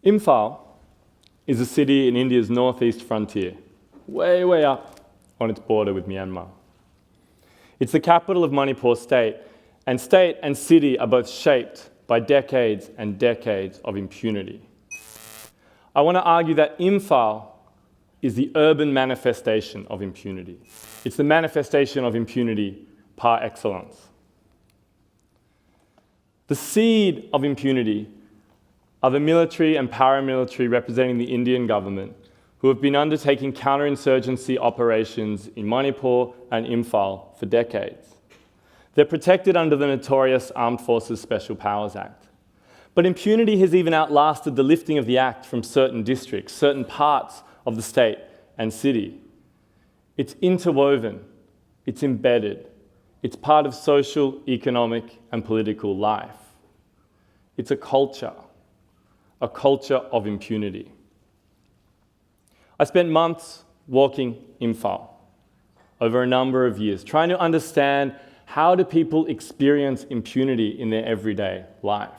Imphal is a city in India's northeast frontier, way, way up on its border with Myanmar. It's the capital of Manipur state and city are both shaped by decades and decades of impunity. I want to argue that Imphal is the urban manifestation of impunity. It's the manifestation of impunity par excellence. The seed of impunity are the military and paramilitary representing the Indian government who have been undertaking counterinsurgency operations in Manipur and Imphal for decades. They're protected under the notorious Armed Forces Special Powers Act. But impunity has even outlasted the lifting of the act from certain districts, certain parts of the state and city. It's interwoven, it's embedded, it's part of social, economic, and political life. It's a culture of impunity. I spent months walking Imphal over a number of years, trying to understand how do people experience impunity in their everyday life.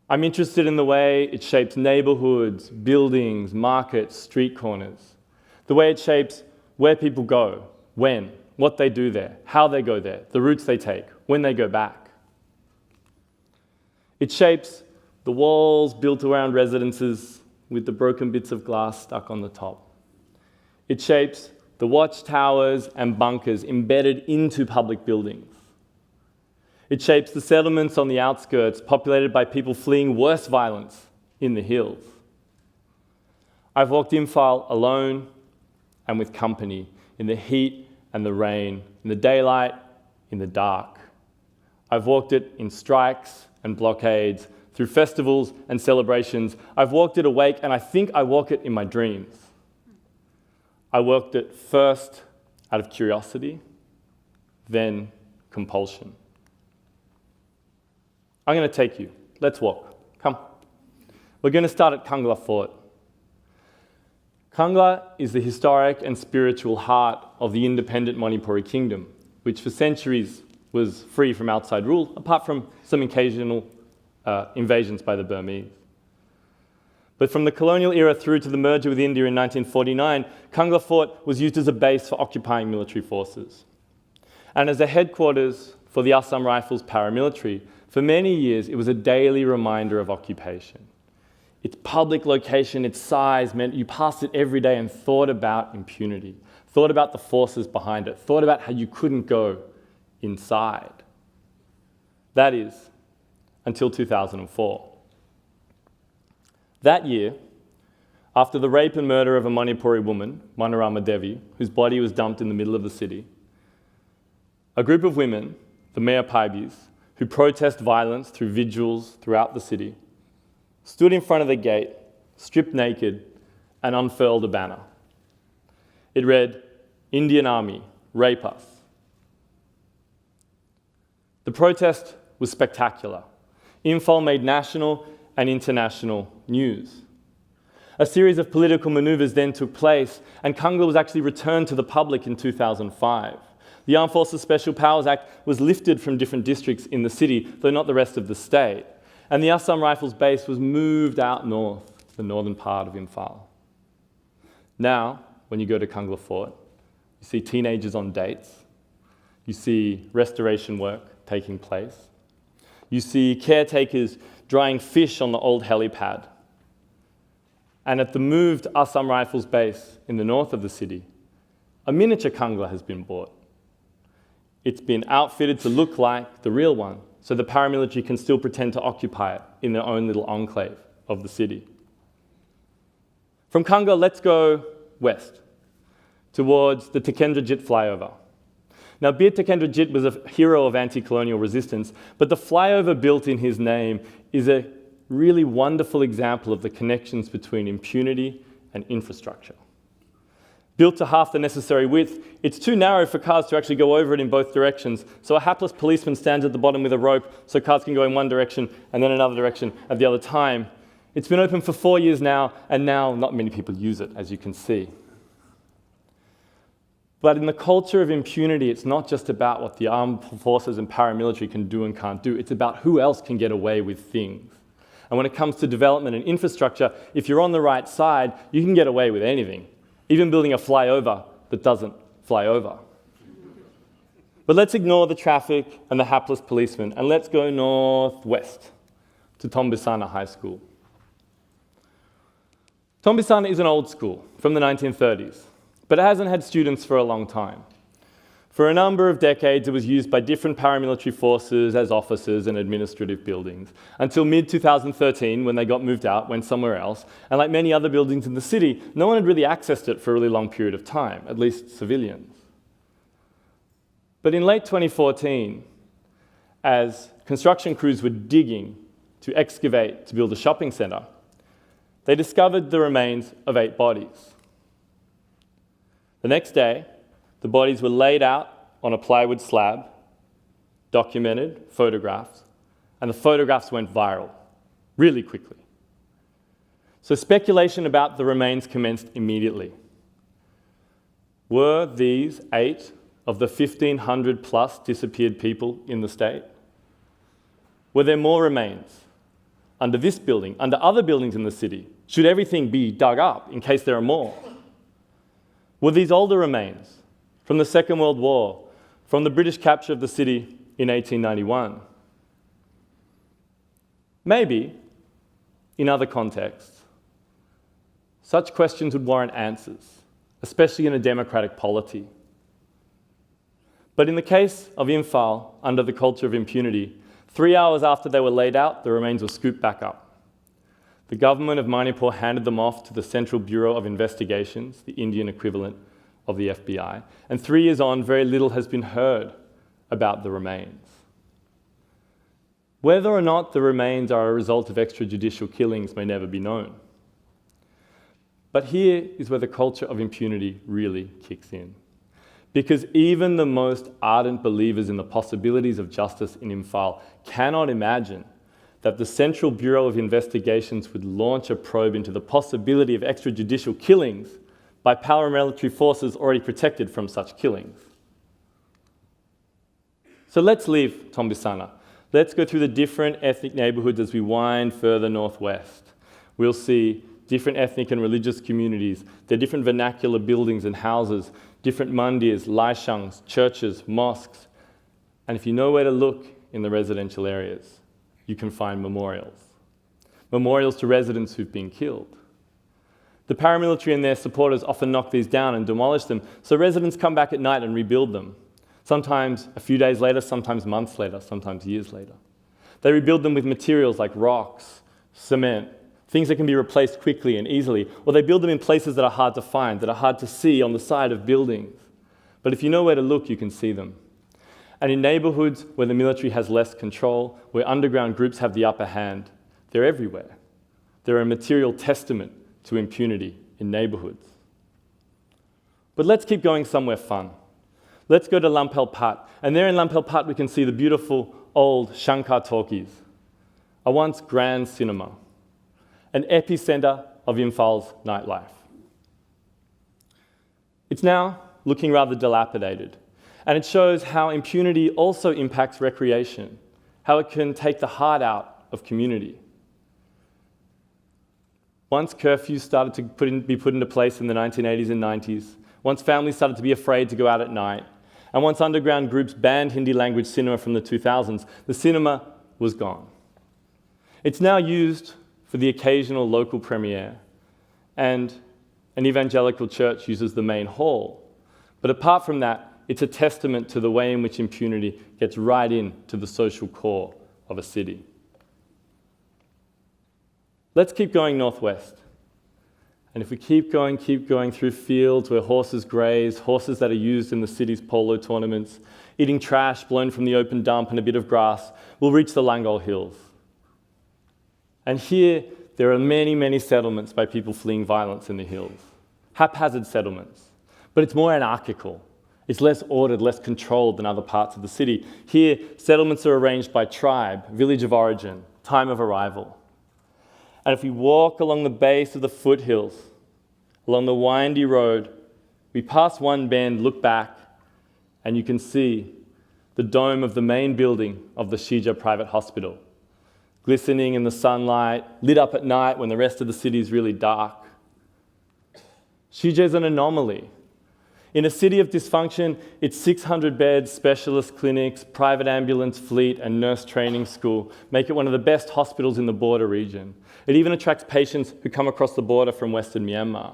I'm interested in the way it shapes neighborhoods, buildings, markets, street corners, the way it shapes where people go, when, what they do there, how they go there, the routes they take, when they go back. It shapes the walls built around residences with the broken bits of glass stuck on the top. It shapes the watchtowers and bunkers embedded into public buildings. It shapes the settlements on the outskirts populated by people fleeing worse violence in the hills. I've walked Imphal alone and with company, in the heat and the rain, in the daylight, in the dark. I've walked it in strikes and blockades, through festivals and celebrations. I've walked it awake, and I think I walk it in my dreams. I walked it first out of curiosity, then compulsion. I'm going to take you. Let's walk. Come. We're going to start at Congo Fort. Congo is the historic and spiritual heart of the independent Manipuri kingdom, which for centuries was free from outside rule, apart from some occasional invasions by the Burmese. But from the colonial era through to the merger with India in 1949, Congo Fort was used as a base for occupying military forces. And as a headquarters for the Assam Rifles paramilitary, for many years it was a daily reminder of occupation. Its public location, its size meant you passed it every day and thought about impunity, thought about the forces behind it, thought about how you couldn't go inside. That is, until 2004. That year, after the rape and murder of a Manipuri woman, Manorama Devi, whose body was dumped in the middle of the city, a group of women, the Mayor Paibis, who protest violence through vigils throughout the city, stood in front of the gate, stripped naked, and unfurled a banner. It read, "Indian Army, rape us." The protest was spectacular. Imphal made national and international news. A series of political maneuvers then took place, and Congo was actually returned to the public in 2005. The Armed Forces Special Powers Act was lifted from different districts in the city, though not the rest of the state. And the Assam Rifles base was moved out north, the northern part of Imphal. Now, when you go to Congo Fort, you see teenagers on dates, you see restoration work taking place, you see caretakers drying fish on the old helipad. And at the moved Assam Rifles base in the north of the city, a miniature Congo has been bought. It's been outfitted to look like the real one, so the paramilitary can still pretend to occupy it in their own little enclave of the city. From Congo, let's go west, towards the Tikendrajit flyover. Now, Bir Tikendrajit was a hero of anti-colonial resistance, but the flyover built in his name is a really wonderful example of the connections between impunity and infrastructure. Built to half the necessary width, it's too narrow for cars to actually go over it in both directions, so a hapless policeman stands at the bottom with a rope so cars can go in one direction and then another direction at the other time. It's been open for 4 years now, and now not many people use it, as you can see. But in the culture of impunity, it's not just about what the armed forces and paramilitary can do and can't do. It's about who else can get away with things. And when it comes to development and infrastructure, if you're on the right side, you can get away with anything, even building a flyover that doesn't fly over. But let's ignore the traffic and the hapless policemen, and let's go northwest to Tomba Sana High School. Tomba Sana is an old school from the 1930s, but it hasn't had students for a long time. For a number of decades, it was used by different paramilitary forces as offices and administrative buildings, until mid-2013, when they got moved out, went somewhere else, and like many other buildings in the city, no one had really accessed it for a really long period of time, at least civilians. But in late 2014, as construction crews were digging to excavate to build a shopping centre, they discovered the remains of 8 bodies. The next day, the bodies were laid out on a plywood slab, documented, photographed, and the photographs went viral really quickly. So speculation about the remains commenced immediately. Were these 8 of the 1,500 plus disappeared people in the state? Were there more remains under this building, under other buildings in the city? Should everything be dug up in case there are more? Were these older remains from the Second World War, from the British capture of the city in 1891? Maybe, in other contexts, such questions would warrant answers, especially in a democratic polity. But in the case of Imphal, under the culture of impunity, 3 hours after they were laid out, the remains were scooped back up. The government of Manipur handed them off to the Central Bureau of Investigations, the Indian equivalent of the FBI, and 3 years on, very little has been heard about the remains. Whether or not the remains are a result of extrajudicial killings may never be known. But here is where the culture of impunity really kicks in. Because even the most ardent believers in the possibilities of justice in Imphal cannot imagine that the Central Bureau of Investigations would launch a probe into the possibility of extrajudicial killings by paramilitary forces already protected from such killings. So let's leave Tomba Sana. Let's go through the different ethnic neighborhoods as we wind further northwest. We'll see different ethnic and religious communities, their different vernacular buildings and houses, different mandirs, laishangs, churches, mosques. And if you know where to look in the residential areas, you can find memorials. Memorials to residents who've been killed. The paramilitary and their supporters often knock these down and demolish them, so residents come back at night and rebuild them. Sometimes a few days later, sometimes months later, sometimes years later. They rebuild them with materials like rocks, cement, things that can be replaced quickly and easily, or they build them in places that are hard to find, that are hard to see on the side of buildings. But if you know where to look, you can see them. And in neighborhoods where the military has less control, where underground groups have the upper hand, they're everywhere. They're a material testament to impunity in neighborhoods. But let's keep going somewhere fun. Let's go to Lampel Pat. And there in Lampel Pat, we can see the beautiful old Shankar Talkies, a once grand cinema, an epicenter of Imphal's nightlife. It's now looking rather dilapidated, and it shows how impunity also impacts recreation, how it can take the heart out of community. Once curfews started to be put into place in the 1980s and 90s, once families started to be afraid to go out at night, and once underground groups banned Hindi language cinema from the 2000s, the cinema was gone. It's now used for the occasional local premiere, and an evangelical church uses the main hall. But apart from that, it's a testament to the way in which impunity gets right into the social core of a city. Let's keep going northwest. And if we keep going through fields where horses graze, horses that are used in the city's polo tournaments, eating trash blown from the open dump and a bit of grass, we'll reach the Langol Hills. And here, there are many, many settlements by people fleeing violence in the hills. Haphazard settlements. But it's more anarchical. It's less ordered, less controlled than other parts of the city. Here, settlements are arranged by tribe, village of origin, time of arrival. And if we walk along the base of the foothills, along the windy road, we pass one bend, look back, and you can see the dome of the main building of the Shijia private hospital, glistening in the sunlight, lit up at night when the rest of the city is really dark. Shijia is an anomaly. In a city of dysfunction, its 600 beds, specialist clinics, private ambulance fleet, and nurse training school make it one of the best hospitals in the border region. It even attracts patients who come across the border from Western Myanmar.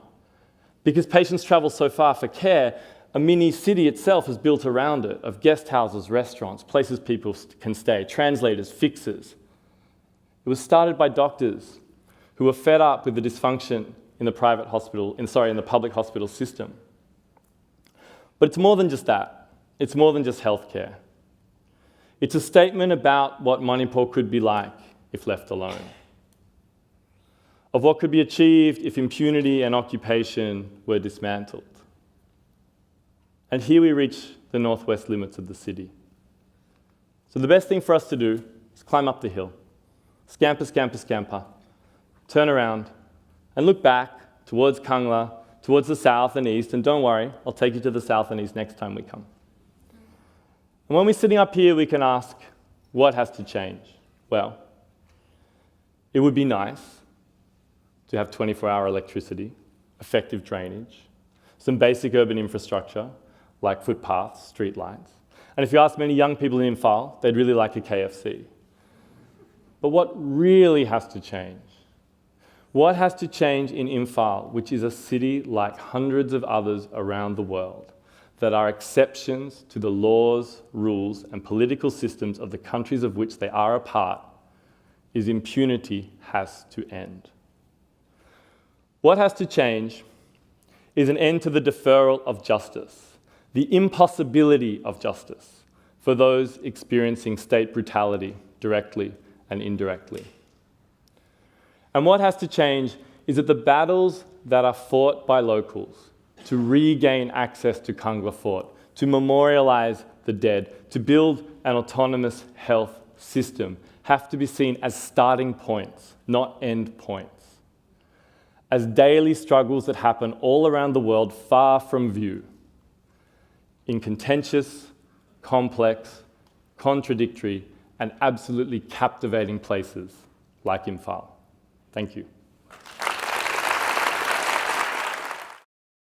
Because patients travel so far for care, a mini city itself is built around it, of guest houses, restaurants, places people can stay, translators, fixers. It was started by doctors who were fed up with the dysfunction in the in the public hospital system. But it's more than just that. It's more than just healthcare. It's a statement about what Manipur could be like if left alone, of what could be achieved if impunity and occupation were dismantled. And here we reach the northwest limits of the city. So the best thing for us to do is climb up the hill, scamper, scamper, scamper, turn around, and look back towards Kangla, towards the south and east, and don't worry, I'll take you to the south and east next time we come. And when we're sitting up here, we can ask, what has to change? Well, it would be nice to have 24-hour electricity, effective drainage, some basic urban infrastructure, like footpaths, street lights. And if you ask many young people in Imphal, they'd really like a KFC. But what really has to change? What has to change in Imphal, which is a city like hundreds of others around the world, that are exceptions to the laws, rules, and political systems of the countries of which they are a part, is impunity has to end. What has to change is an end to the deferral of justice, the impossibility of justice for those experiencing state brutality directly and indirectly. And what has to change is that the battles that are fought by locals to regain access to Congo Fort, to memorialize the dead, to build an autonomous health system, have to be seen as starting points, not end points, as daily struggles that happen all around the world far from view, in contentious, complex, contradictory, and absolutely captivating places like Imphal. Thank you.